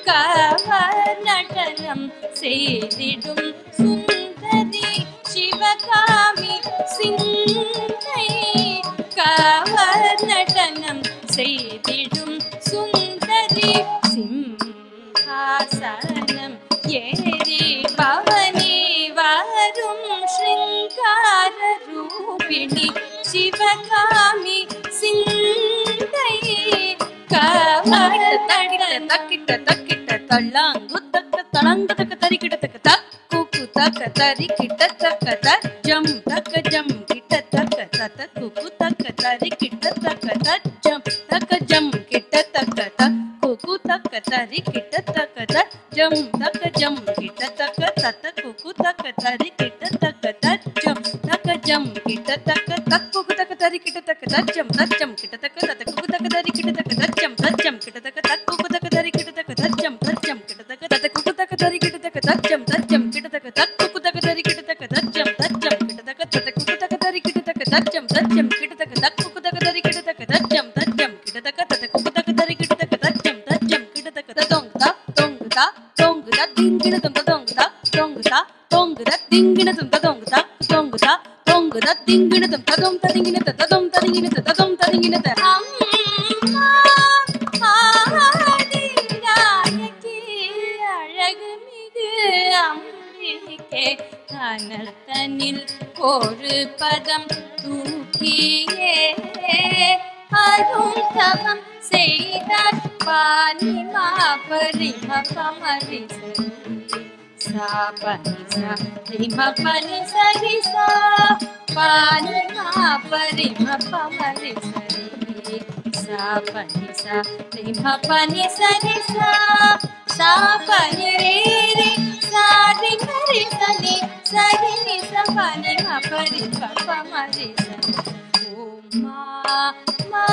cover நடனம் செய்திடும் சுந்தரி சிவகாமி சிந்தை கவர் நடனம் செய்திடும் சுந்தரி சிம்ஹாசனம் ஏறி பவனி வரும் ஸ்ருங்கார ரூபிணி சிவகாமி சிந்தை கவர் தக்கிட்ட தக்கிட்ட தள்ளாங்கு தக்க தளங்கு தக்க தரிக்கிட்ட தக்க தக்கு தக்க தரிக்கிட்ட தக்க தஜம் தக்க ஜம் கிட்ட தக்க தத்த குக்கு தக்க தரிக்கிட்ட தக்க தஜம் தக்க ஜம் கிட்ட தக்க தக்கு தக்க தரிக்கிட்ட தக்க தஜம் தக்க ஜம் கிட்ட தக்க தத்த குக்கு தக்க தரிக்கிட்ட தக்க தஜம் தக்க ஜம் கிட்ட தக்க தக்கு தக்க தரிக்கிட்ட தக்க தஜம் தஜம் கிட்ட தக்க தத்த குக்கு தக்க தரிக்கிட்ட தக்க தஜம் தஜம் கிட்ட தக்க தக்கு தக்க தரிக்கிட்ட தக்க தஜம் தஜம் கிட்ட தக்க தத்த குக்கு தக்க தரிக்கிட்ட தக்க தஜம் தஜம் கிட்ட தக்க தக்கு தக்க தரிக்கிட்ட தக்க தஜம் தஜம் கிட்ட தக்க தத்த குக்கு தக்க தரிக்கிட்ட தக்க தஜம் தஜம் கிட்ட தக்க தக்கு தக்க தரிக்கிட்ட தக்க தஜம் தஜம் கிட்ட தக்க தத்த குக்கு தக்க தரிக்கிட்ட தக்க தஜம் தஜம் கிட்ட தக்க ததொங்கதா தொங்கதா தொங்கதா திங்கின தொங்கதா தொங்கதா தொங்கதா திங்கின தொங்கதா தொங்கதா தொங்கதா திங்கின ததொம் ததிங்கின ததொம் ததிங்கின ததொம் ததிங்கின அம்மா ஆதிநாயகி அழகுமிகு அம்பிகே கனத்தனில் ஒரு பதம் தூக்கியே அரும் தவம் செய்தார் பானிமா பரிம பமரி சா பனி சா ரிம பனி சரி சா பானிமா பரிம பமரி சரி சா பனி சா ரிம பனி சரி சா சா பனி ரே ரே சா ரி மரி சனி சரி நி சா பனிமா பரி பமரி சரி ஓ மா